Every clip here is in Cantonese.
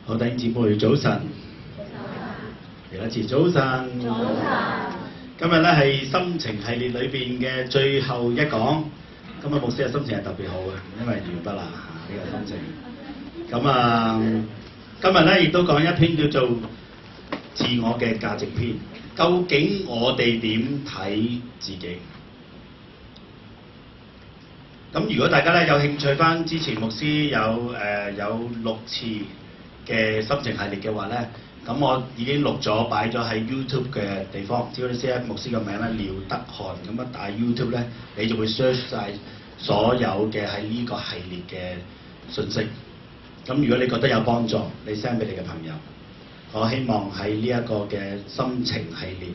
好，弟兄姊妹早晨，嚟一次早晨。今日咧係心情系列裏邊嘅最後一講。今日牧師嘅心情係特別好嘅，因為完畢啦呢個心情。咁今日咧亦都講一篇叫做自我嘅價值篇。究竟我哋點睇自己？咁如果大家咧有興趣翻之前牧師有6次嘅心情系列嘅話咧，咁我已經錄咗擺咗喺 YouTube 嘅地方，只要你 search 牧師嘅名咧廖德漢，咁一打 YouTube 咧，你就會 search 晒所有嘅喺呢個系列嘅信息。咁如果你覺得有幫助，你 send 俾你嘅朋友。我希望喺呢一個嘅心情系列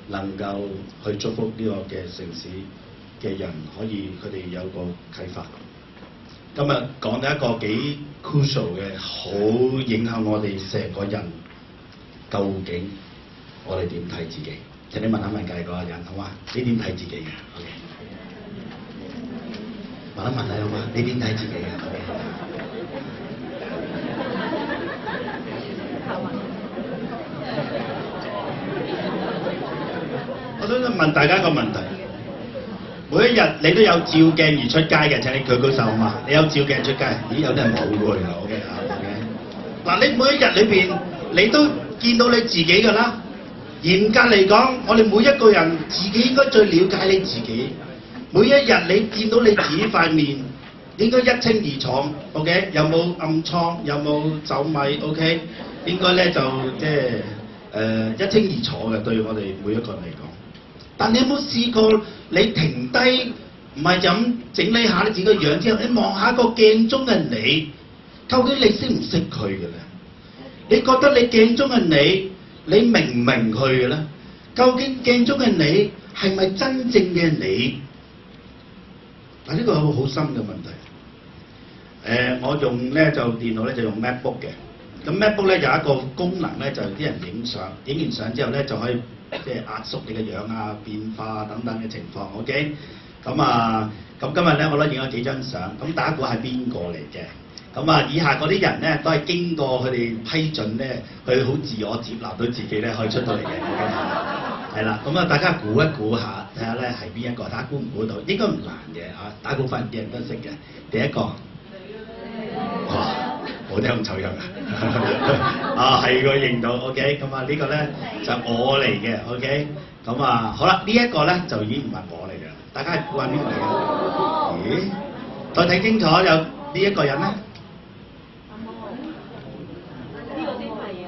能夠去祝福呢個嘅城市嘅人，可以佢哋有個啟發。今日講到一個幾 crucial 嘅，好影響我哋成個人，究竟我哋點睇自己？請你問下問隔離嗰個人，好嘛？你點睇自己嘅 ？OK。問一問你好嘛？你點睇自己嘅 ？OK。我想問大家一個問題：每一日你都有照鏡而出街嘅？請你舉舉手嘛！你有照鏡出街？咦，有啲人冇喎，原來 OK 啊 OK。嗱，你每一日裏邊你都見到你自己㗎啦。嚴格嚟講，我哋每一個人自己應該最了解你自己。每一日你見到你自己塊面，應該一清二楚 OK。有冇暗瘡？有冇皺米 OK？應該咧就即係一清二楚嘅，對我哋每一個人嚟講。但你有冇試過你停低，唔係就咁整理下你自己個樣之後，你望下個鏡中嘅你，究竟你識唔識佢嘅咧？你覺得你鏡中嘅你明唔明佢嘅咧？究竟鏡中嘅你係咪真正嘅你？嗱，呢個係個好深嘅問題。我用咧就電腦咧就用 MacBook 嘅。咁 MacBook 咧有一個功能咧，就係啲人影相，影完相之後咧就可以即係壓縮你嘅樣啊、變化啊等等嘅情況。OK，咁今日咧我都影咗幾張相，咁大家估係邊個嚟嘅？咁以下嗰啲人咧都係經過佢哋批准咧，佢好自我接納到自己咧可以出到嚟嘅。係啦，咁大家估一估下，睇下咧係邊一個？大家估唔估到？應該唔難嘅嚇，大部分啲人都識嘅。第一個，哇！我都咁醜樣啊！係佢認到 ，OK， 咁呢個咧就我嚟嘅 ，OK， 咁好啦，呢一個咧就已經唔係我嚟嘅，大家係估下邊個嚟嘅？咦？再睇清楚有呢一個人咧？呢個先係啊！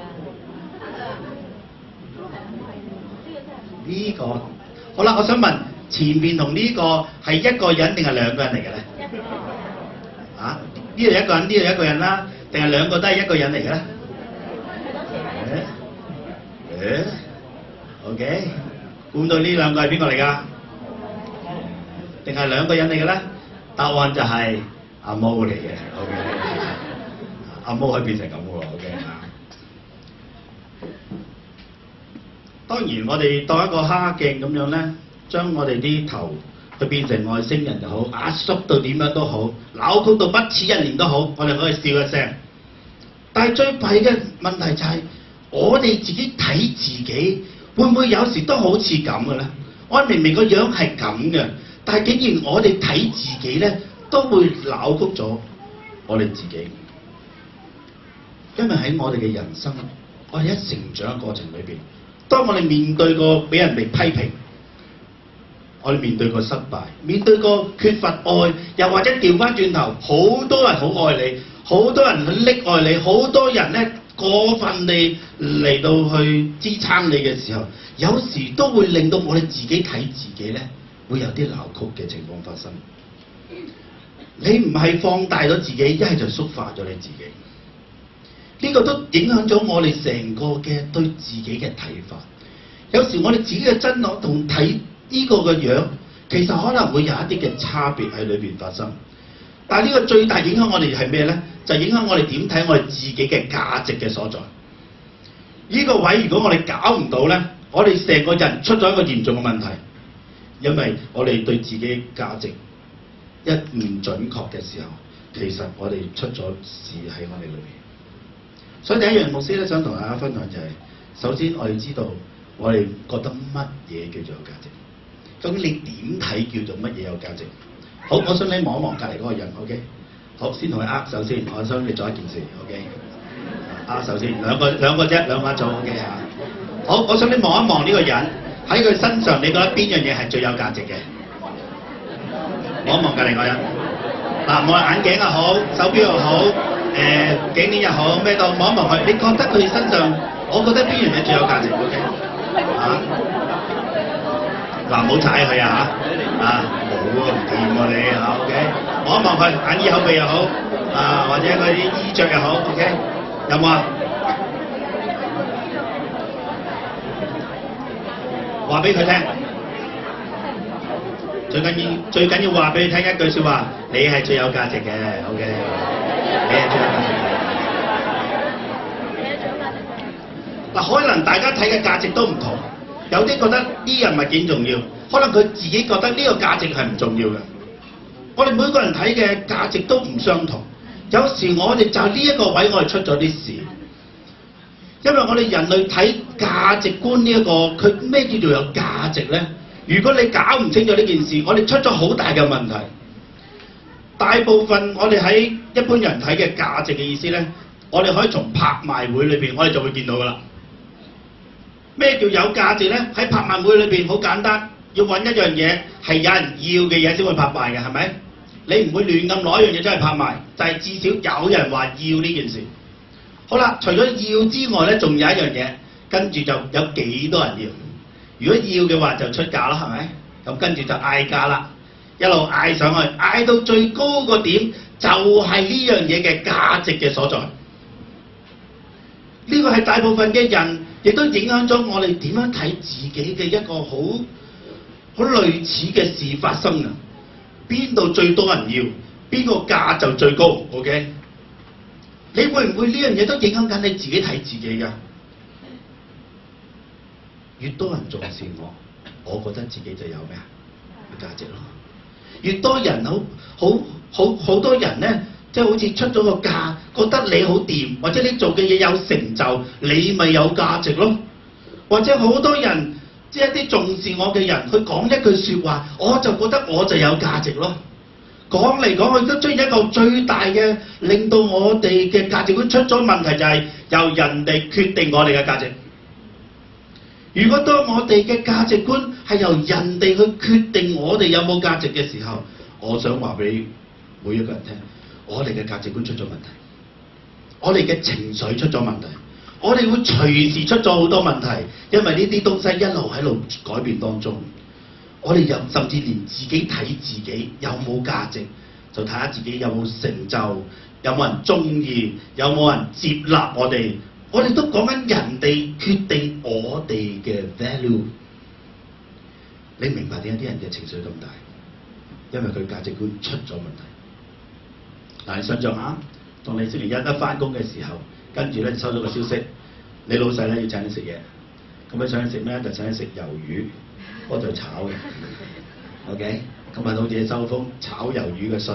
呢個好啦，我想問前面同呢個係一個人定係兩個人嚟嘅咧？啊？呢度一個人，呢度一個人啦。定係兩個都係一個人嚟嘅咧？OK， 估到呢兩個係邊個嚟㗎？定係兩個人嚟嘅咧？答案就係阿毛嚟嘅。OK， 阿毛可以變成咁嘅喎。OK 當然我哋當一個蝦鏡咁樣咧，將我哋啲頭去變成外星人就好，壓縮到點樣都好，扭曲到不似人臉都好，我哋可以笑一聲。但係最弊嘅問題就係，我哋自己睇自己，會唔會有時都好似咁嘅咧？我明明個樣係咁嘅，但係竟然我哋睇自己咧，都會扭曲咗我哋自己。因為喺我哋嘅人生，我哋喺成長嘅過程裏邊，當我哋面對過俾人哋批評，我哋面對過失敗，面對過缺乏愛，又或者調翻轉頭，好多人好愛你。好多人溺愛你，好多人咧過分地嚟到去支撐你嘅時候，有時都會令到我哋自己睇自己咧，會有啲扭曲嘅情況發生。你唔係放大咗自己，一係就縮化咗你自己。呢個都影響咗我哋成個嘅對自己嘅睇法。有時我哋自己嘅真我同睇呢個嘅樣，其實可能會有一啲嘅差別喺裏邊發生。但係呢個最大影響我哋係咩咧？就影響我哋點睇我哋自己嘅價值嘅所在。呢個位如果我哋搞唔到咧，我哋成個人出咗一個嚴重嘅問題，因為我哋對自己價值一唔準確嘅時候，其實我哋出咗事喺我哋裏邊。所以第一樣牧師咧想同大家分享就係、首先我哋知道我哋覺得乜嘢叫做有價值，究竟你點睇叫做乜嘢有價值？好，我想你望一望隔離嗰個人 ，OK？ 好，先同佢握手先，我想你做一件事 ，OK？ 握手先，兩個啫，兩個一組 OK 啊？好，我想你望一望呢個人喺佢身上，你覺得邊樣嘢係最有價值嘅？望一望隔離嗰人，嗱，望眼鏡又好，手錶又好，頸鏈又好，咩都望一望佢，你覺得佢身上，我覺得邊樣嘢最有價值 ？OK？ 啊？嗱，唔好踩佢啊嚇！啊，冇喎，唔掂喎你嚇 OK？ 望一望佢，眼耳口鼻又好，啊或者佢啲衣着又好 OK？ 有冇啊？話俾佢聽，最緊要話俾佢聽一句説話，你係最有價值嘅 OK？ 你係最有價值嘅。嗱，可能大家睇嘅價值都唔同。有啲覺得呢人物件重要，可能佢自己覺得呢個價值係唔重要嘅。我哋每個人睇嘅價值都唔相同。有時我哋就呢一個位，我哋出咗啲事，因為我哋人類睇價值觀呢一個，佢咩叫做有價值呢？如果你搞唔清楚呢件事，我哋出咗好大嘅問題。大部分我哋喺一般人睇嘅價值嘅意思呢，我哋可以從拍賣會裏邊，我哋就會見到㗎啦。咩叫有價值呢？喺拍賣會裏邊好簡單，要揾一樣嘢係有人要嘅嘢先會拍賣嘅，係咪？你唔會亂咁攞一樣嘢出嚟拍賣，就係至少有人話要呢件事。好啦，除咗要之外呢，仲有一樣嘢，跟住就有幾多人要。如果要嘅話就出價啦，係咪？咁跟住就嗌價啦，一路嗌上去，嗌到最高個點就係呢樣嘢嘅價值嘅所在。呢個係大部分嘅人，亦都影響咗我哋點樣睇自己嘅一個好類似嘅事發生啊！邊度最多人要，邊個價就最高 ，OK？ 你會唔會呢樣嘢都影響緊你自己睇自己㗎？越多人重視我覺得自己就有咩啊？有價值咯。越多人好多人呢，即係好似出咗個價，覺得你好掂，或者你做嘅嘢有成就，你咪有價值咯。或者好多人即係一啲重視我嘅人，佢講一句説話，我就覺得我就有價值咯。講嚟講去都出現一個最大嘅，令到我哋嘅價值觀出咗問題，就係由人哋決定我哋嘅價值。如果當我哋嘅價值觀係由人哋去決定我哋有冇價值嘅時候，我想話俾每一個人聽，我哋嘅價值觀出咗問題，我哋嘅情緒出咗問題，我哋會隨時出咗好多問題，因為呢啲東西一路喺度改變當中。我哋又甚至連自己睇自己有冇價值，就睇下自己有冇成就，有冇人中意，有冇人接納我哋。我哋都講緊人哋決定我哋嘅 value。你明白點解啲人嘅情緒咁大？因為佢價值觀出咗問題。嗱，你想象下，當你星期一返工嘅時候，跟住咧收到個消息，你老細咧要請你食嘢，咁你請你食咩？就請你食魷魚，嗰度炒嘅。OK， 咁啊好似收封炒魷魚嘅信。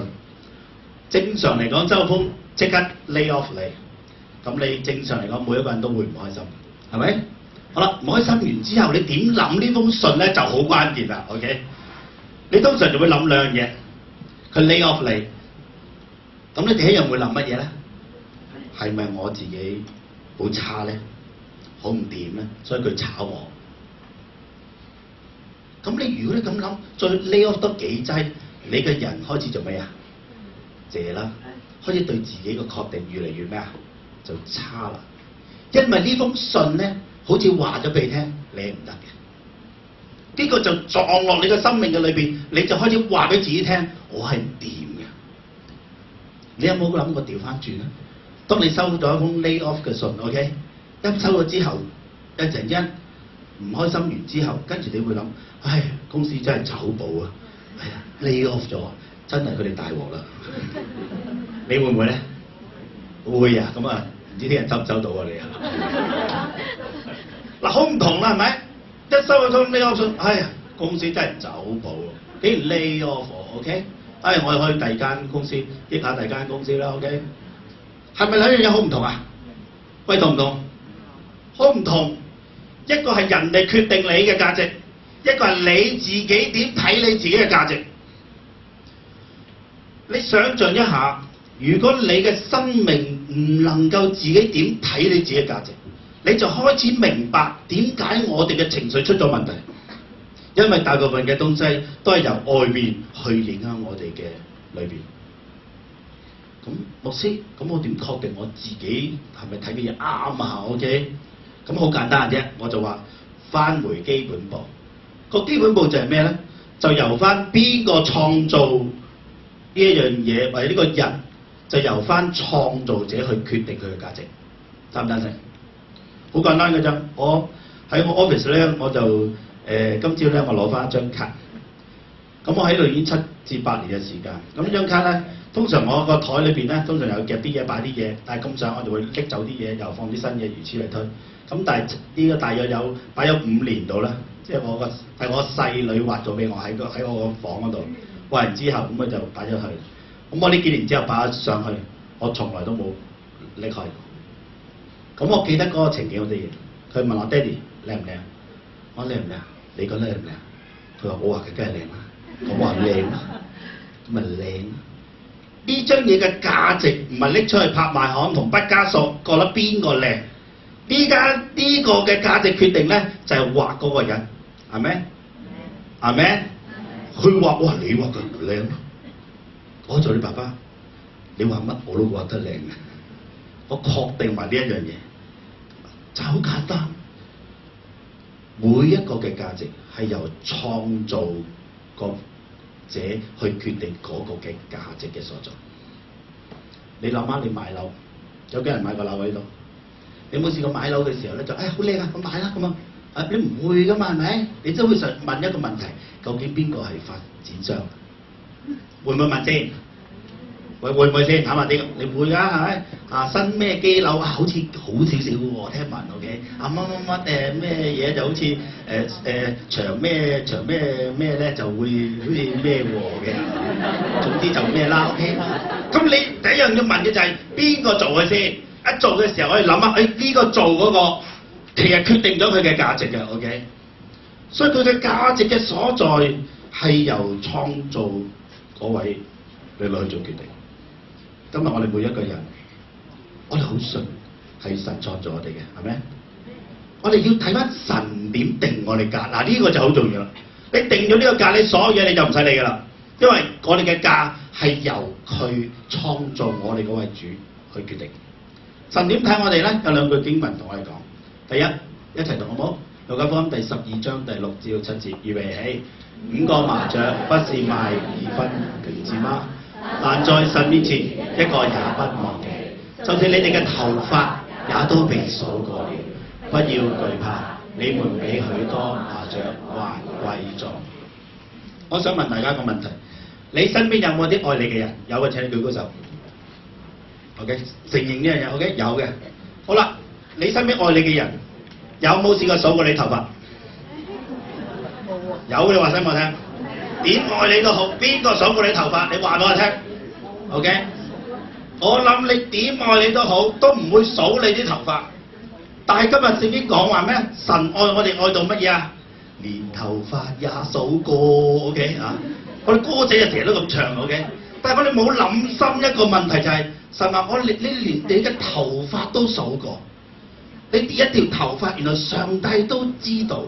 正常嚟講，收封即刻 lay off 你。咁你正常嚟講，每一個人都會唔開心，係咪？好啦，唔開心完之後，你點諗呢封信咧就好關鍵啦。OK， 你通常就會諗兩樣嘢，佢 lay off 你，咁你第一樣會諗乜嘢咧？係咪我自己好差咧？好唔掂咧？所以佢炒我。咁你如果你咁諗，再 lay off 多幾劑，你嘅人開始做咩啊？謝啦，開始對自己嘅確定越嚟越咩啊？就差啦，因為呢封信咧，好似話咗俾你聽，你係唔得嘅。呢個就撞落你嘅生命嘅裏邊，你就開始話俾自己聽，我係唔掂嘅。你有冇諗過調翻轉咧？當你收到一封 lay off 嘅信 ，OK， 一收咗之後，一陣間唔開心完之後，跟住你會諗，唉，公司真係走寶啊，係啊 ，lay off 咗，真係佢哋大鑊啦。你會唔會咧？會啊，咁啊，唔知啲人收唔收到啊你啊？嗱，好唔同啦，係咪？一收咗封 lay off 信，哎呀，公司真係走寶喎，竟然 lay off 我 ，OK？ 哎，我去第二間公司，益下第二間公司啦 ，OK？ 係咪兩樣嘢好唔同啊？喂，同唔同？好唔同。一個係人哋決定你嘅價值，一個係你自己點睇你自己嘅價值。你想像一下，如果你嘅生命唔能夠自己點睇你自己嘅價值，你就開始明白點解我哋嘅情緒出咗問題。因為大部分嘅東西都係由外面去影響我哋嘅裏邊。咁牧師，咁我點確定我自己係咪睇嘅嘢啱啊 ？OK， 咁好簡單啫，我就話返回基本步。個基本步就係咩咧？就由返邊個創造呢一樣嘢，或者呢個人，就由返創造者去決定佢嘅價值。贊唔贊成？好簡單嘅啫。我喺我 office 咧，我就今朝咧我攞返一張卡。咁我喺度已經7至8年嘅時間。咁呢張卡咧，通常我個台裏邊咧，通常有夾啲嘢擺啲嘢，但係咁上我就會拎走啲嘢，又放啲新嘢，如此類推。咁但係呢個大約有擺咗5年度啦，即係係我細女畫咗俾我喺我個房嗰度，畫完之後咁佢就擺咗去。咁我呢幾年之後擺咗上去，我從來都冇拎開過。咁我記得嗰個情景好啲嘢，佢問我爹哋靚唔靚？我靚唔靚？你覺得靚唔靚？佢話我話佢梗係靚啦，我話靚啦，咁咪靚。呢張嘢嘅價值唔係拎出去拍賣行同畢加索覺得邊個靚？呢個嘅價值決定咧就係畫嗰個人，係咪？係咪？佢畫哇，你畫佢靚咯。我做你爸爸，你畫乜我都畫得靚嘅。我確定埋呢一樣嘢，就好簡單。每一個嘅價值係由創造個者去決定嗰個嘅價值嘅所在。你諗下，你買樓，有幾人買過樓喺度？你有冇試過買樓嘅時候咧就好靚啊，咁買啦咁啊？你唔會噶嘛，係咪？你都會問一個問題，究竟邊個係發展商？會唔會問先？會唔會先？坦白啲，你會㗎係咪？新咩機樓好似好少少喎，聽聞 OK。乜咩嘢就好似長咩咧就會好似咩嘅，總之就咩啦 OK。咁你第一樣要問嘅就係邊個做嘅先？一做嘅時候，我哋諗下，呢個做嗰個其實決定咗佢嘅價值嘅 OK。所以佢嘅價值嘅所在係由創造嗰位你攞去做決定。今日我哋每一個人，我哋好信係神創造我哋嘅，係咪？我哋要睇翻神點定我哋價，嗱呢個就好重要啦。你定咗呢個價，你所有嘢你就唔使理㗎啦，因為我哋嘅價係由佢創造我哋嗰位主去決定。神點睇我哋咧？有2句經文同我哋講。第一，一齊讀好唔好？路加福音第12章第6至7節，預備起。5個麻雀不是賣2分銀子嗎？但在神面前一個也不忘記，就是你哋嘅頭髮也都被數過了。不要懼怕，你們比許多麻雀還貴重。我想問大家一個問題：你身邊有冇啲愛你嘅人？有嘅請你舉高手。OK， 承認呢樣嘢 OK， 有嘅。好啦，你身邊愛你嘅人有冇試過數過你頭髮？有，你話聲我聽。點愛你都好，邊個數過你頭髮？你話俾我聽 ，OK？我諗你點愛你都好，都唔會數你啲頭髮。但係今日聖經講話咩？神愛我哋愛到乜嘢啊？連頭髮也數過 ，OK 啊？我哋歌仔就成日都咁唱 ，OK？但係我哋冇諗深一個問題就係、是，神話你連你嘅頭髮都數過，你跌一條頭髮，原來上帝都知道。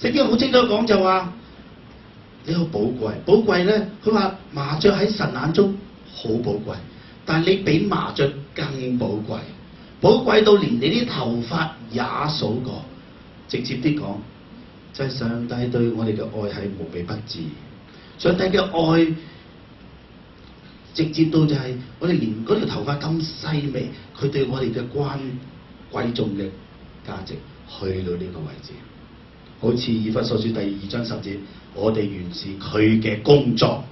聖經好清楚講就話。你好寶貴，寶貴咧，佢話麻雀喺神眼中好寶貴，但係你比麻雀更寶貴，寶貴到連你啲頭髮也數過。直接啲講，就係、是、上帝對我哋嘅愛係無微不至。上帝嘅愛直接到就係我哋連嗰條頭髮咁細微，佢對我哋嘅貴重嘅價值去到呢個位置。好似以弗所書第2章10節，我哋原是佢嘅工作，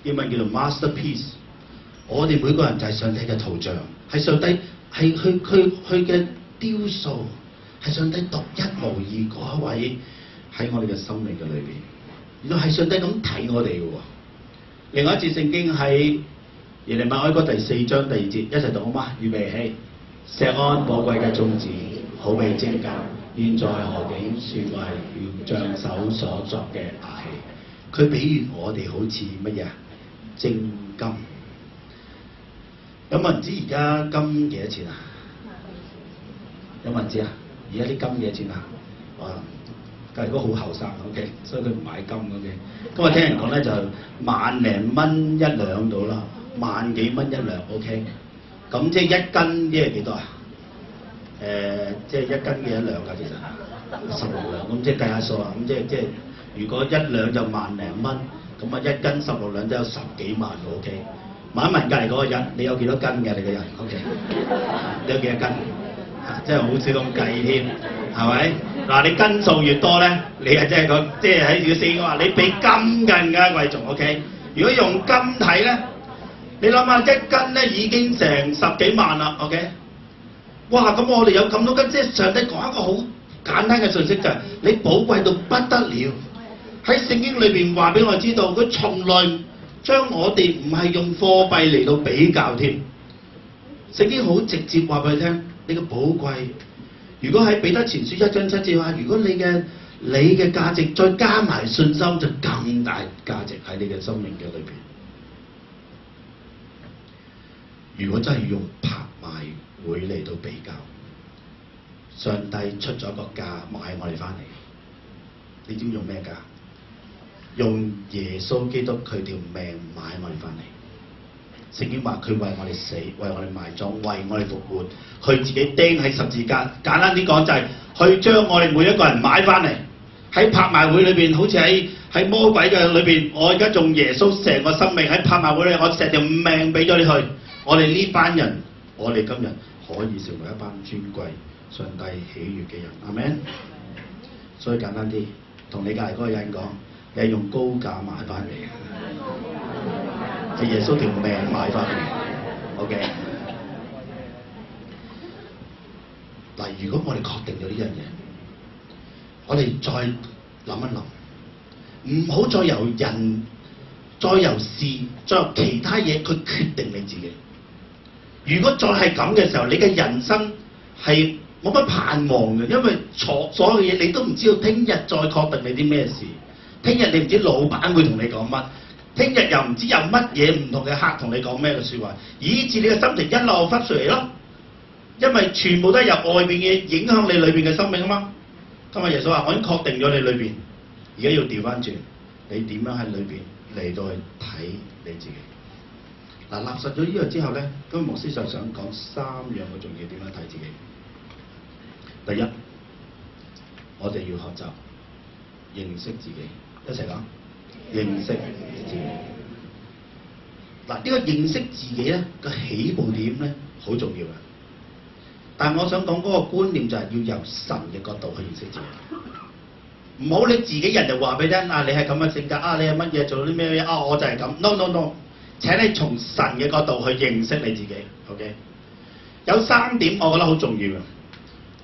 英文叫做 masterpiece。我哋每個人就係上帝嘅圖像，係上帝係佢嘅雕塑，係上帝獨一無二嗰一位喺我哋嘅生命嘅裏邊。原來係上帝咁睇我哋嘅喎。另外一節聖經喺耶利米哀歌第4章第2節，一齊讀好嗎？預備起。錫安寶貴嘅種子，好比精金，現在何竟算為窯匠手所作嘅瓦器。佢比喻我哋好似乜嘢啊？精金。有冇人知而家金幾多錢啊？有冇人知啊？而家啲金幾多錢啊？哇！但係如果好後生 ，OK， 所以佢唔買金 OK。咁我聽人講咧就萬零蚊一兩到啦，萬幾蚊一兩 OK。咁即係一斤即係幾多啊？即係一斤幾多兩㗎？其實16兩，咁即係計下數啊。咁即係如果一兩就萬零蚊，咁啊一斤16兩都有10幾萬喎 OK。問一問隔離嗰個人，你有幾多斤嘅你個人 OK？ 你有幾多斤？即係好少咁計添，係咪？嗱，你斤數越多咧，你係即係個即係喺條線話，你比金更加貴重 OK。如果用金睇咧，你諗下一斤咧已經成10幾萬啦 OK。哇！咁我哋有咁多斤，即係上帝講一個好簡單嘅信息就係、你寶貴到不得了。喺聖經裏邊話俾我知道，佢從來將我哋唔係用貨幣嚟到比較添。聖經好直接話俾你聽，你嘅寶貴。如果喺彼得前書1章7節話，如果你嘅價值再加埋信心，就更大價值喺你嘅生命嘅裏邊。如果真係用拍賣會嚟到比較，上帝出咗個價買我哋翻嚟，你知唔知用咩價？用耶穌基督佢條命買我哋翻嚟。聖經話佢為我哋死，為我哋埋葬，為我哋復活，佢自己釘喺十字架。簡單啲講就係、去將我哋每一個人買翻嚟。喺拍賣會裏邊，好似喺魔鬼嘅裏邊，我而家用耶穌成個生命喺拍賣會裏，我成條命俾咗你去。我哋呢班人，我哋今日可以成為一班尊貴、上帝喜悅嘅人，阿們。所以簡單啲，同你隔離嗰個人講，你係用高價買翻嚟嘅。係耶穌條命買翻嚟 ，OK。嗱，如果我哋確定咗呢樣嘢，我哋再諗一諗，唔好再由人、再由事、再由其他嘢去決定你自己。如果再係咁嘅時候，你嘅人生係冇乜盼望嘅，因為所有嘅嘢你都唔知道聽日再確定你啲咩事，聽日你唔知老闆會同你講乜。聽日又唔知有乜嘢唔同嘅客同你講咩嘅説話，以致你嘅心情一落忽睡嚟咯。因為全部都係由外邊嘅影響你裏邊嘅生命啊嘛。今日耶穌話：我已經確定咗你裏邊，而家要調翻轉，你點樣喺裏邊嚟到去睇你自己？嗱，立實咗呢個之後咧，咁牧師就想講3樣嘅重要點樣睇自己。第一，我哋要學習認識自己，一齊講。認識自己。嗱，呢個認識自己咧個起步點咧好重要嘅。但係我想講嗰個觀念就係要由神嘅角度去認識自己。唔好你自己人就話俾你聽啊，你係咁嘅性格啊，你係乜嘢做啲咩嘢啊，我就係咁。No no no， 請你從神嘅角度去認識你自己。OK， 有3點我覺得好重要嘅。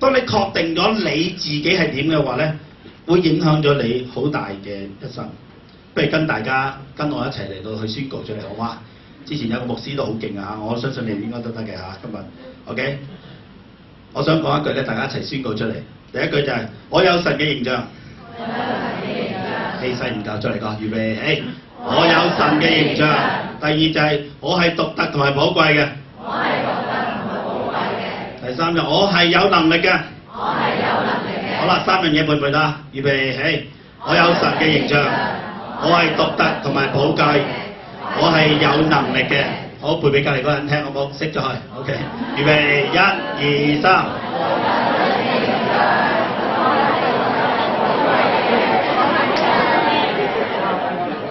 當你確定咗你自己係點嘅話咧，會影響咗你好大嘅一生。不如跟大家跟我一齊嚟到去宣告出嚟，好嗎？之前有個牧師都好勁啊，我相信你應該都得嘅嚇。今日 OK， 我想講一句咧，大家一齊宣告出嚟。第一句就係、我有神嘅形象。氣勢唔夠，再嚟講，預備起。我有神嘅形象。第二就係、我係獨特同埋寶貴嘅。我係獨特同埋寶貴嘅。第三就我係有能力嘅。我係有能力嘅。好啦，3樣嘢背唔背得？預備起。我有神嘅形象。我係獨特同埋寶貴，我係有能力嘅。好，背俾隔離嗰人聽，好冇？識咗佢 ，OK。預備1、2、3。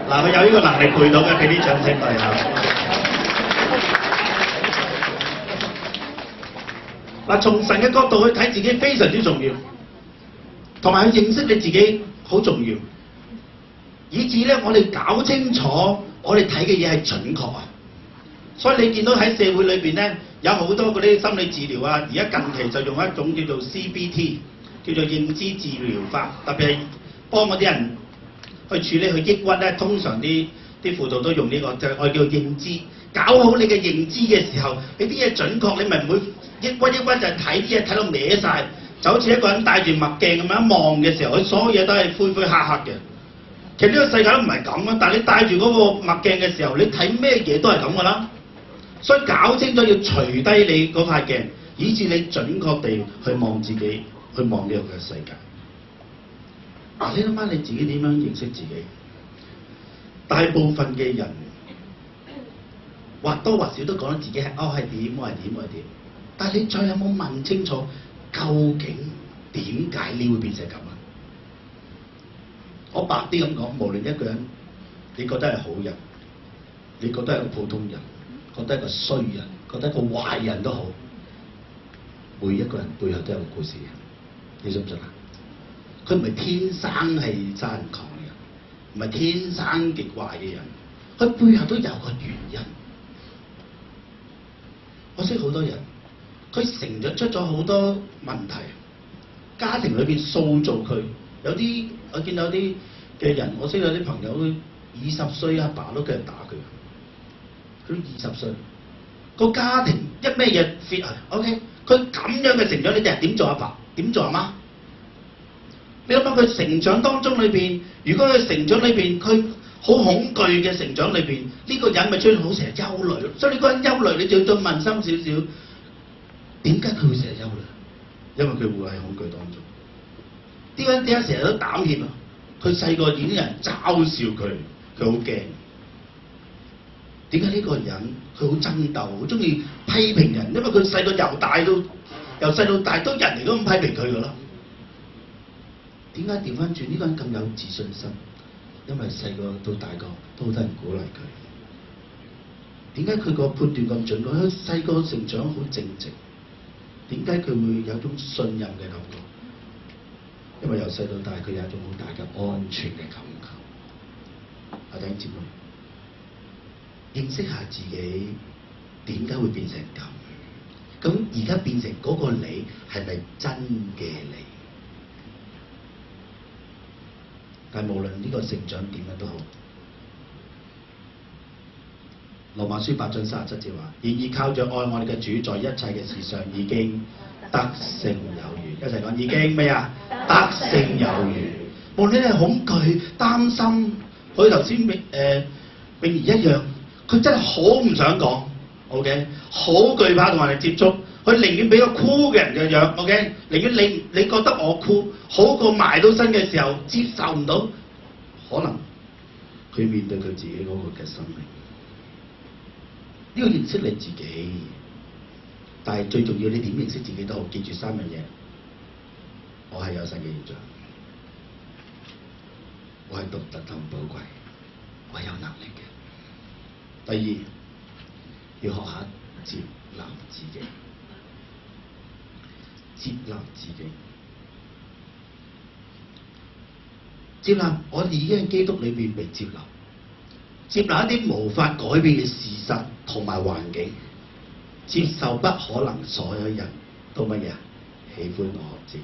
嗱，佢有呢個能力背到嘅，俾啲掌聲佢嚇。嗱，從神嘅角度去睇自己非常之重要，同埋去認識你自己好重要。以至咧，我哋搞清楚，我哋睇嘅嘢係準確啊！所以你見到喺社會裏邊咧，有好多嗰啲心理治療啊，而家近期就用一種叫做 CBT， 叫做認知治療法，特別係幫嗰啲人去處理佢抑鬱咧，通常啲輔導都用呢個，就係我哋叫認知。搞好你嘅認知嘅時候，你啲嘢準確，你咪唔會抑鬱就係睇啲嘢睇到歪晒，就好似一個人戴住墨鏡咁樣一望嘅時候，佢所有嘢都係灰灰黑黑嘅。其實呢個世界都唔係咁啊，但係你戴住嗰個墨鏡嘅時候，你睇咩嘢都係咁噶啦。所以搞清楚要除低你嗰塊鏡，以致你準確地去望自己，去望呢個嘅世界。嗱，你諗下你自己點樣認識自己？大部分嘅人或多或少都講得自己係係點，我係點，我係點。但係你再有冇問清楚，究竟點解你會變成咁啊？我白啲咁講，無論一個人，你覺得係好人，你覺得係個普通人，覺得係個衰人，覺得係個壞人都好，每一個人背後都有個故事嘅，你信唔信啊？佢唔係天生係殺人狂嘅人，唔係天生極壞嘅人，佢背後都有個原因。我識好多人，佢成長出咗好多問題，家庭裏邊塑造佢。有啲我見到有啲嘅人，我識有啲朋友，20歲阿爸都繼續打佢，佢都20歲，個家庭一咩嘢 fit 啊 ？OK， 佢咁樣嘅成長，你哋係點做阿爸？點做阿媽？你諗下佢成長當中裏邊，如果佢成長裏邊佢好恐懼嘅成長裏邊，呢個人咪出現好成日憂慮咯。所以你嗰人憂慮，你就要再問深少少，點解佢會成日憂慮？因為佢活喺恐懼當中。點解成日都膽怯啊？佢細個已經有人嘲笑佢，佢好驚。點解呢個人佢好爭鬥，好中意批評人？因為佢細個由細到大都人哋都咁批評佢噶啦。點解調翻轉呢個人咁有自信心？因為細個到大個都好多人鼓勵佢。點解佢個判斷咁準？佢細個成長好正直。點解佢會有種信任嘅感覺？因為由細到大，佢有一種好大嘅安全嘅感覺。阿弟兄姊妹，認識下自己點解會變成咁？咁而家變成嗰個你係咪真嘅你？但係無論呢個成長點樣都好，羅馬書8章37節話：然而靠着愛我哋嘅主，在一切嘅事上已經得勝有餘。一齊講已經咩啊？得勝有餘。無論你係恐懼、擔心，好似頭先泳兒一樣，佢真係好唔想講 ，OK， 好懼怕同人哋接觸，佢寧願俾個酷嘅人嘅樣 ，OK， 寧願你覺得我酷，好過埋到身嘅時候接受唔到，可能佢面對佢自己嗰個嘅生命。呢個認識你自己，但係最重要，你點認識自己都好，記住3樣嘢。我係有神嘅形象，我係獨特同寶貴，我係有能力嘅。第二，要學下接納自己，接納自己，接納我哋已經喺基督裏邊被接納。接納一啲無法改變嘅事實同埋環境，接受不可能所有人都乜嘢喜歡我自己。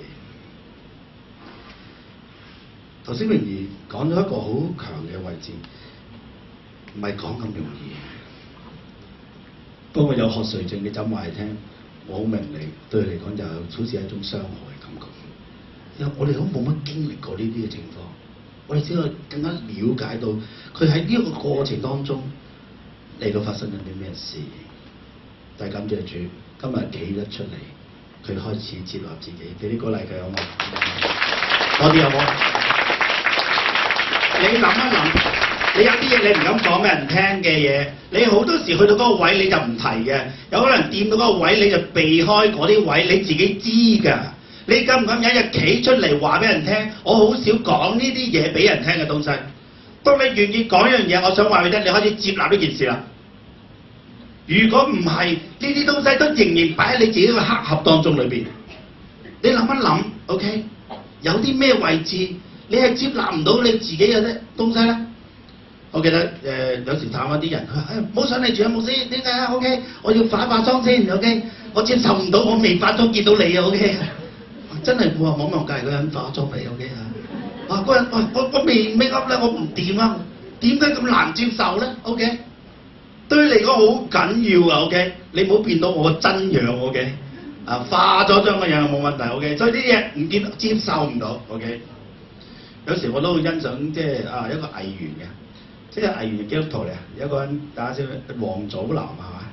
頭先泳兒講咗一個好強嘅位置，唔係講咁容易。當我有學術證，你走埋嚟聽，我好明你，對你嚟講就好似係一種傷害嘅感覺。因為我哋都冇乜經歷過呢啲嘅情況。我哋只可以更加了解到佢喺呢個過程當中嚟到發生緊啲咩事。但係感謝主，今日企得出嚟，佢開始接納自己，俾啲鼓勵佢好冇？我哋有冇？你諗一諗，你有啲嘢你唔敢講俾人聽嘅嘢，你好多時去到嗰個位你就唔提嘅，有可能掂到嗰個位你就避開嗰啲位，你自己知㗎。你敢唔敢有一日企出嚟話俾人聽？我好少講呢啲嘢俾人聽嘅東西。當你願意講一樣嘢，我想話俾你聽，你開始接納呢件事啦。如果唔係，呢啲東西都仍然擺喺你自己個黑盒當中裏邊。你諗一諗 ，OK？ 有啲咩位置你係接納唔到你自己嘅啲東西咧？我記得有時探下啲人，佢話：唔好上嚟住啊，牧師，點解啊 ？OK， 我要化妝先 ，OK？ 我接受唔到，我未化妝見到你啊 ，OK？真係喎，冇望隔離嗰人化妝未 OK 啊？啊嗰人我未 make up 咧，我唔掂啊！點解咁難接受咧 ？OK， 對你嚟講好緊要啊 OK， 你唔好變到我真樣 OK，啊化咗妝嘅人冇問題 ，OK。所以呢啲嘢唔見接受唔到 ，OK。有時我都好欣賞即係啊一個藝員嘅，即係藝員係基督徒嚟啊，有一個人大家知黃祖藍係嘛？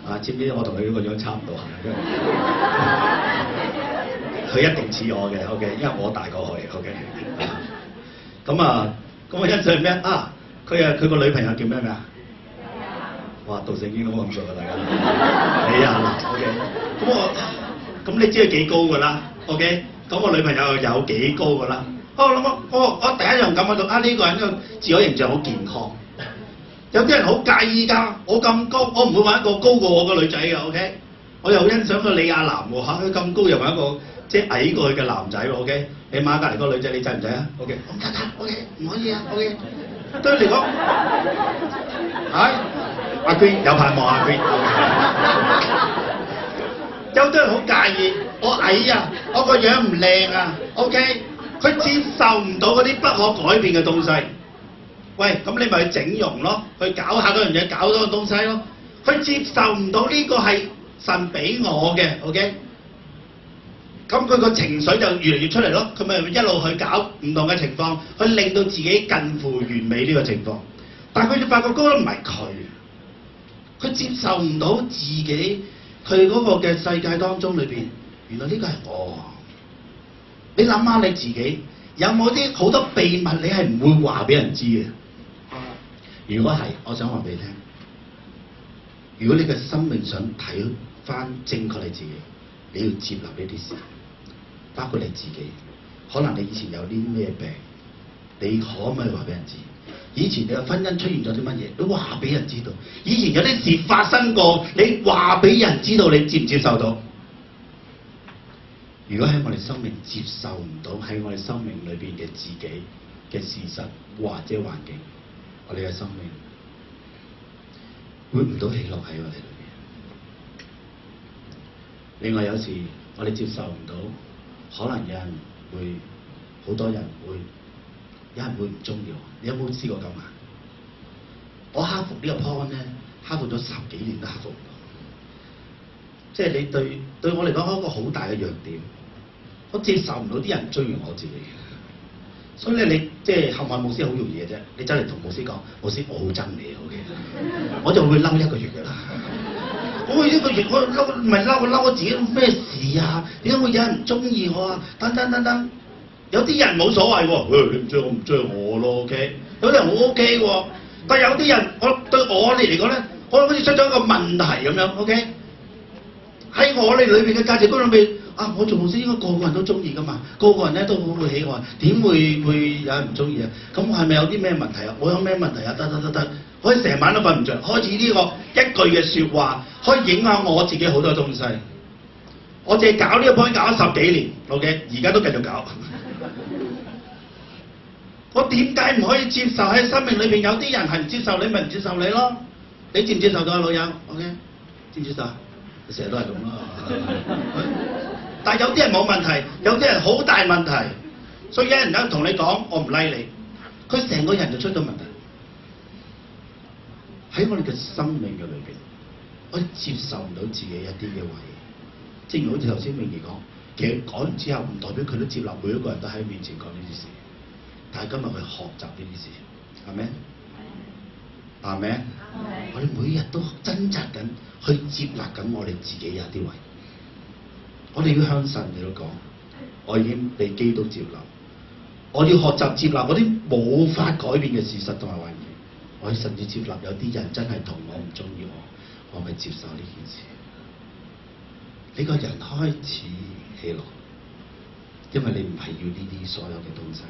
啊，知唔知我同佢個樣差唔多？佢一定似我嘅 ，OK， 因為我大過佢 ，OK。咁啊，咁我欣賞咩啊？佢個女朋友叫咩名啊？哇，讀聖經咁熟啊，大家。你啊 ，OK。咁你知佢幾高㗎啦 ，OK。咁我女朋友有幾高㗎啦？我諗我第一樣感覺到啊，呢個人嘅自我形象好健康。有啲人好介意㗎，我咁高，我唔會揾一個高過我嘅女仔嘅 ，OK。我又好欣賞個李亞男喎，佢咁高又揾一個即係矮過佢嘅男仔喎 ，OK。你馬隔離嗰個女仔，你制唔制啊 ？OK， 唔得，OK， 唔可以啊 ，OK。對佢嚟講，阿 Green 有盼望啊 Green。有啲人好介意，我矮啊，我個樣唔靚啊 ，OK。佢接受唔到嗰啲不可改變嘅東西。喂，咁你咪去整容咯，去搞下嗰樣嘢，搞多個東西咯。佢接受唔到呢個係神俾我嘅 ，OK。咁佢個情緒就越嚟越出嚟咯，佢咪一路去搞唔同嘅情況，去令到自己近乎完美呢個情況。但係佢就發覺嗰個唔係佢接受唔到自己佢嗰個嘅世界當中裏邊，原來呢個係我。你諗下你自己有冇啲好多秘密你係唔會話俾人知嘅？如果係，我想話俾你聽。如果你嘅生命想睇翻正確你自己，你要接納呢啲事，包括你自己。可能你以前有啲咩病，你可唔可以話俾人知？以前你嘅婚姻出現咗啲乜嘢，你話俾人知道。以前有啲事發生過，你話俾人知道，你接唔接受到？如果喺我哋生命接受唔到喺我哋生命裏邊嘅自己嘅事實或者環境，我哋嘅生命會唔到喜樂喺我哋裏邊。另外有時我哋接受唔到，可能有人會好多人會有人會唔中意我。你有冇試過咁啊？我克服呢個 point 咧，克服咗10幾年都克服唔到。即係你對我嚟講係一個好大嘅弱點，我接受唔到啲人追完我自己。所以咧，你即係陷害牧師好容易嘅啫，你走嚟同牧師講，牧師我好憎你 ，OK， 我就會嬲1個月㗎啦。我1個月我嬲唔係嬲，我嬲我自己咩事啊？點解會有人唔中意我啊？等等，有啲人冇所謂喎，你唔追我唔追我咯 ，OK。有啲人好 OK 喎，但係有啲人對我哋嚟講咧，我好似出咗一個問題咁樣 ，OK。喺我哋裏邊嘅價值觀裏邊，啊，我做牧師應該個個人都中意噶嘛，個個人咧都好會喜愛，點會有人唔中意啊？咁我係咪有啲咩問題啊？我有咩問題啊？得，可以成晚都瞓唔着，開始呢個一句嘅説話，可以影響我自己好多東西。我淨係搞呢個 point 搞咗10幾年 ，OK， 而家都繼續搞。我點解唔可以接受喺生命裏邊有啲人係唔接受你，咪唔接受你咯？你接唔接受到啊，老友 ？OK， 接唔接受？成日都係咁啦，但係有啲人冇問題，有啲人好大問題，所以有人有同你講我唔 like 你，佢成個人就出咗問題。喺我哋嘅生命嘅裏邊，我哋接受唔到自己一啲嘅位，正如好似頭先明兒講，其實講完之後唔代表佢都接納每一個人都喺面前講呢啲事，但係今日去學習呢啲事，係咪？係咪？我哋每日都掙扎緊，去接納緊我哋自己有啲位。我哋要向神嚟到講，我已經被基督接納。我要學習接納嗰啲冇法改變嘅事實同埋環境。我甚至接納有啲人真係同我唔中意我咪接受呢件事。你個人開始喜樂，因為你唔係要呢啲所有嘅東西。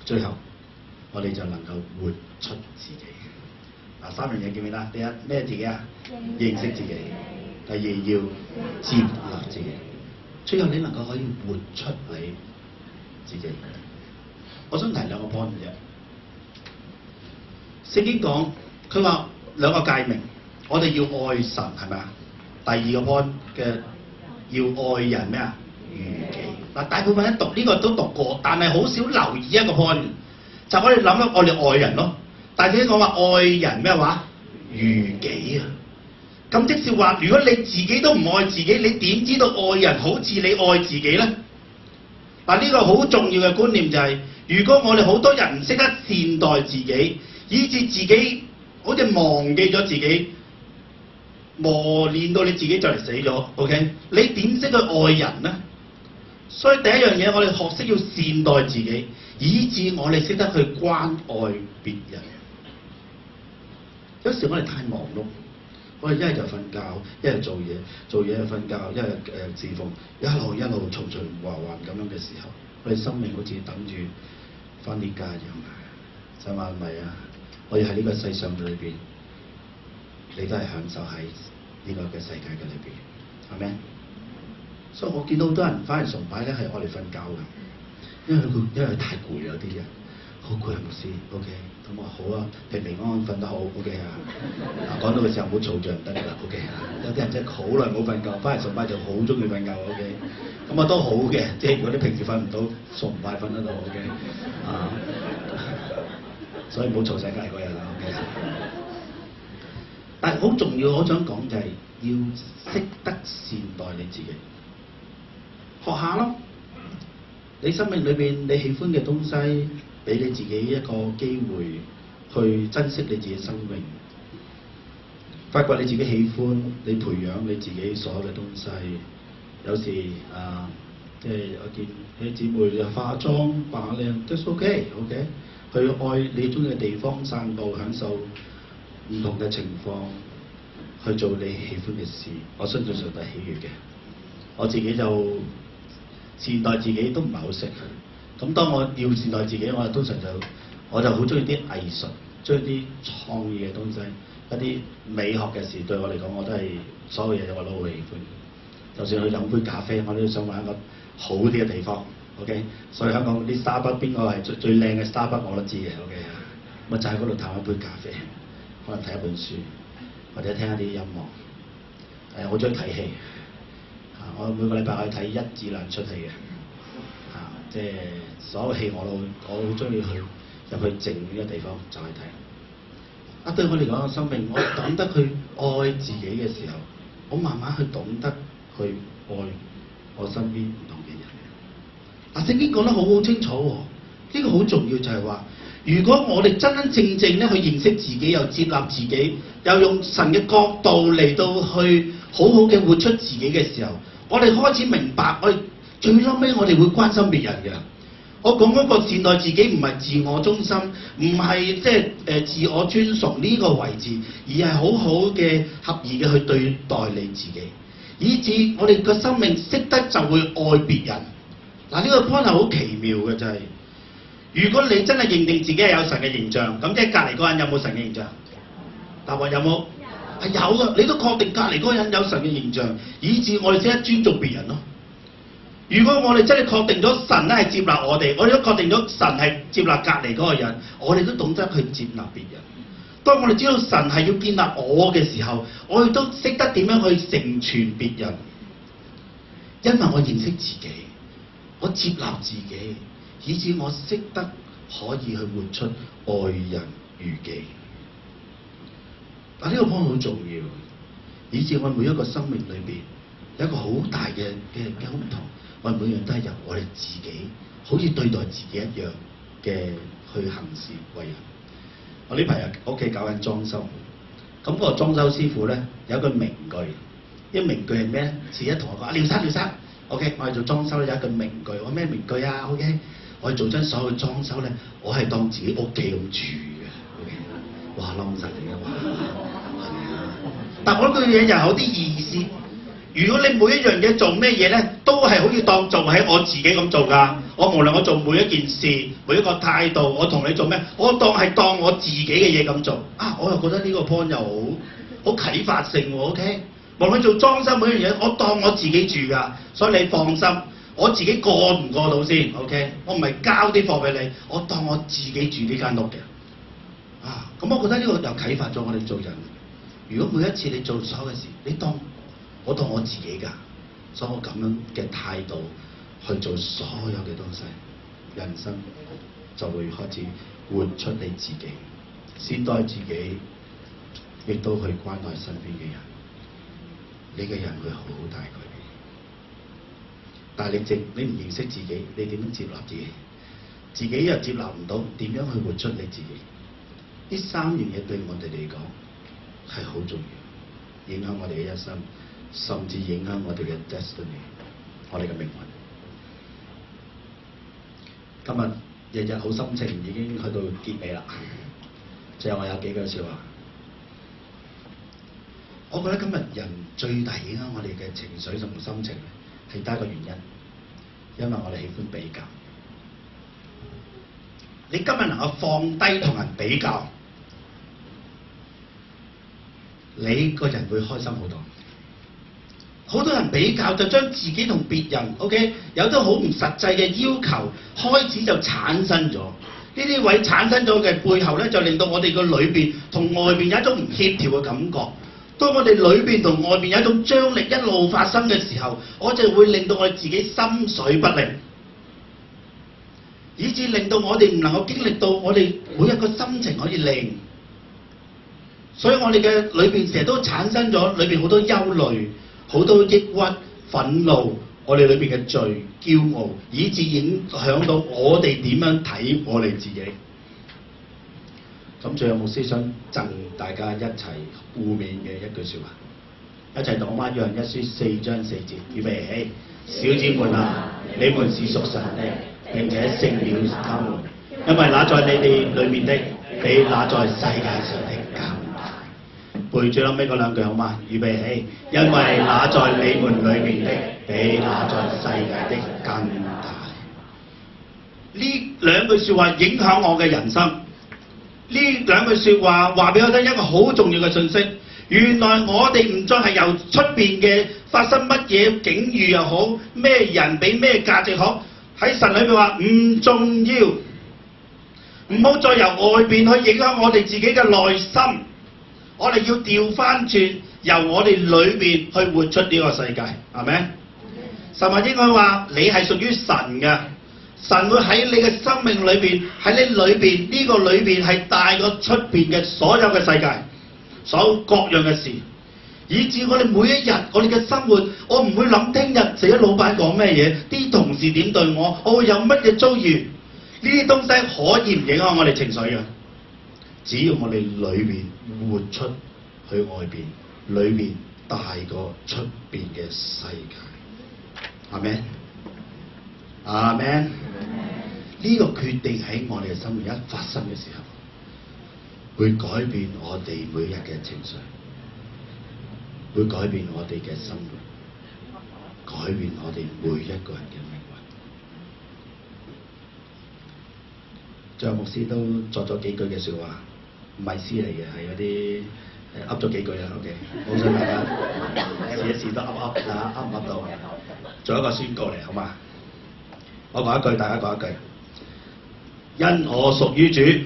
最後。我哋就能夠活出自己。嗱，3樣嘢記唔記得？第一咩自己啊？認識自己。第二要接納自己。最後你能夠可以活出你自己。我想提2個 point 嘅啫。聖經講，佢話2個誡命，我哋要愛神係咪啊？第2個 point 嘅要愛人咩啊？如己。嗱，大部分人讀呢個都讀過，但係好少留意一個 point。就我哋諗緊，我哋愛人咯。但係點解講話愛人咩話？如己啊！咁即是話，如果你自己都唔愛自己，你點知道愛人好似你愛自己呢？嗱，呢個好重要嘅觀念就係、如果我哋好多人唔識得善待自己，以致自己好似忘記咗自己，磨練到你自己就嚟死咗。OK， 你點識去愛人呢？所以第一樣嘢，我哋學識要善待自己，以致我哋識得去關愛別人。有時我哋太忙碌，我哋一係就瞓覺，一係做嘢，做嘢就瞓覺，一係侍奉，一路嘈嘈橫橫咁樣嘅時候，我哋生命好似等住翻啲家一樣。想話係咪啊？我哋喺呢個世上裏邊，你都係享受喺呢個嘅世界嘅裏邊，係咪？所以我見到好多人翻嚟崇拜咧，係愛嚟瞓覺嘅，因為佢太攰啦，有啲人好攰啊，牧師 OK， 咁我好啊，平平安安瞓得好 OK 啊。講到嘅時候唔好嘈著唔得㗎啦 OK 啊。有啲人真係好耐冇瞓覺，翻嚟崇拜就好中意瞓覺 OK， 咁啊都好嘅，即係如果你平時瞓唔到，崇拜瞓得到 OK 啊。所以唔好嘈醒隔離嗰人啦 OK。但係好重要，我想講就係要識得善待你自己。學下咯，你生命裏邊你喜歡嘅東西，俾你自己一個機會去珍惜你自己生命，發掘你自己喜歡，你培養你自己所有嘅東西。有時即係我見啲姊妹化妝扮靚都 OK， 去愛你中意嘅地方散步，享受唔同嘅情況，去做你喜歡嘅事。我相信上帝喜悅嘅。我自己就善待自己都唔係好識，咁當我要善待自己，我通常我就好中意啲藝術，中意啲創意嘅東西，一啲美學嘅事對我嚟講，我都係所有嘢我都好喜歡。就算去飲杯咖啡，我都想揾一個好啲嘅地方。OK， 所以香港啲 Starbucks 邊個係最靚嘅 Starbucks 我都知嘅。OK， 咁就喺嗰度嘆一杯咖啡，可能睇一本書，或者聽一啲音樂。好中意睇戲。我每個禮拜可以睇1至2出戲嘅，即係所有戲我好中意去入去靜呢個地方就去睇。對我嚟講，生命我懂得去愛自己嘅時候，我慢慢去懂得去愛我身邊唔同嘅人。聖經講得好清楚喎，呢個好重要就係話，如果我哋真真正正咧去認識自己，又接納自己，又用神嘅角度嚟到去好好嘅活出自己嘅時候，我哋開始明白，我哋最嬲尾我哋會關心別人嘅。我講嗰個善待自己唔係自我中心，唔係即係自我尊崇呢個位置，而係好好嘅合意嘅去對待你自己，以致我哋個生命識得就會愛別人。嗱，呢個 point 係好奇妙嘅，就係如果你真係認定自己係有神嘅形象，咁即係隔離嗰人有冇神嘅形象？答案有冇？係有嘅，你都確定隔離嗰個人有神嘅形象，以致我哋識得尊重別人咯。如果我哋真係確定咗神咧係接納我哋，我哋都確定咗神係接納隔離嗰個人，我哋都懂得去接納別人。當我哋知道神係要建立我嘅時候，我哋都識得點樣去成全別人，因為我認識自己，我接納自己，以致我識得可以去活出愛人如己。但呢個 point 好重要，以致我哋每一個生命裏邊有一個好大嘅唔同，我哋每樣都係由我哋自己，好似對待自己一樣嘅去行事為人。我呢排屋企搞緊裝修，咁個裝修師傅咧有一句名句，呢個名句係咩咧？次一同我講，廖生 ，OK， 我哋做裝修咧有一句名句，我咩名句啊 ？OK， 我哋做真所有嘅裝修咧，我係當自己屋企咁住嘅 ，OK， 哇冧實嚟嘅哇！但我嗰句嘢又有啲意思。如果你每一樣嘢做咩嘢咧，都係好似當做喺我自己咁做㗎。我無論我做每一件事、每一個態度，我同你做咩，我當我自己嘅嘢咁做。我又覺得呢個 point 又好啟發性喎。OK， 無論做裝修每一樣嘢，我當我自己住㗎。所以你放心，我自己過唔過到先 ？OK， 我唔係交啲貨俾你，我當我自己住呢間屋嘅。咁我覺得呢個又啟發咗我哋做人。如果每一次你做所有嘅事，我當我自己㗎，所以我咁樣嘅態度去做所有嘅東西，人生就會開始活出你自己，善待自己，亦都去關愛身邊嘅人。你嘅人會好大改變。但係你唔認識自己，你點樣接納自己？自己又接納唔到，點樣去活出你自己？呢三樣嘢對我哋嚟講係好重要，影響我哋嘅一生，甚至影響我哋嘅 destiny， 我哋嘅命運。今日日日好心情已經去到結尾啦，最後我有幾句説話。我覺得今日人最大影響我哋嘅情緒同心情係得一個原因，因為我哋喜歡比較。你今日能夠放低同人比較，你個人會開心好多。好多人比較就將自己同別人 OK 有啲好唔實際嘅要求，開始就產生咗。呢啲位產生咗嘅背後咧，就令到我哋個裏邊同外邊有一種唔協調嘅感覺。當我哋裏邊同外邊有一種張力一路發生嘅時候，我就會令到我哋自己心水不寧，以致令到我哋唔能夠經歷到我哋每一個心情可以寧。所以我哋嘅裏邊成日都產生咗裏邊好多憂慮、好多抑鬱、憤怒，我哋裏邊嘅罪、驕傲，以致影響到我哋點樣睇我哋自己。咁最後牧師想贈大家一齊互勉嘅一句説話，一齊讀《約翰一書》4章4節，預備起，小子們啊，你們是屬神的，並且勝了他們，因為那在你哋裏面的，比那在世界上的更大。背最後尾嗰兩句好嗎？預備起，因為那在你們裏面的，比那在世界的更大。呢兩句説話影響我嘅人生。呢兩句説話話俾我聽一個好重要嘅信息，原來我哋唔再係由出邊嘅發生乜嘢境遇又好，咩人俾咩價值好，喺神裏邊話唔重要，唔好再由外邊去影響我哋自己嘅內心，我哋要調翻轉，由我哋裏邊去活出呢個世界，係咪？神話應該話你係屬於神嘅。神會喺你嘅生命裏邊，喺你裏邊呢個裏邊係大過出邊嘅所有嘅世界，所有各樣嘅事，以至我哋每一日我哋嘅生活，我唔會諗聽日死咗老闆講咩嘢，啲同事點對我會有乜嘢遭遇，呢啲東西可以唔影響我哋情緒嘅，只要我哋裏邊活出去外邊，裏邊大過出邊嘅世界，係咪？阿們，呢個決定喺我哋嘅生活一發生嘅時候，會改變我哋每日嘅情緒，會改變我哋嘅生活，改變我哋每一個人嘅命運。最後牧師都作咗幾句嘅説話，唔係詩嚟嘅，係嗰啲噏咗幾句啦。OK， 好想大家試一試都噏唔噏到，做一個宣告嚟，好嘛？我講一句，大家講一句。因我屬於主，會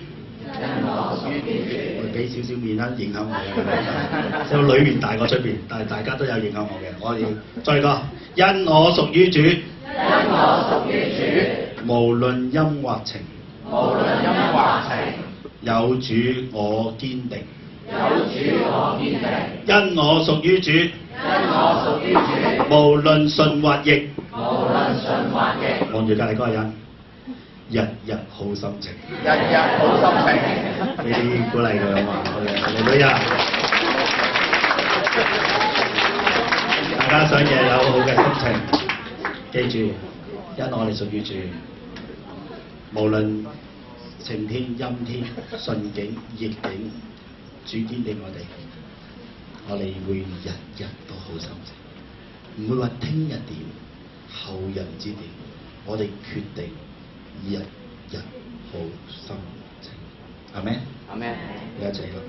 俾少少面啦，影響我嘅。就裏面大過出邊，但係大家都有影響我嘅。我要再講，因我屬於主，無論陰或晴，有主我堅定，因我屬於主，無論順或逆。望住隔離嗰個人，日日好心情，呢啲鼓勵佢啊嘛，我哋女啊，大家想嘢有好嘅心情，記住，因我哋屬於主，無論晴天、陰天、順境、逆境，主堅定我哋會日日都好心情，唔會話聽日點。後人之點，我哋決定日日好心情，阿們，阿們，你一齊咯。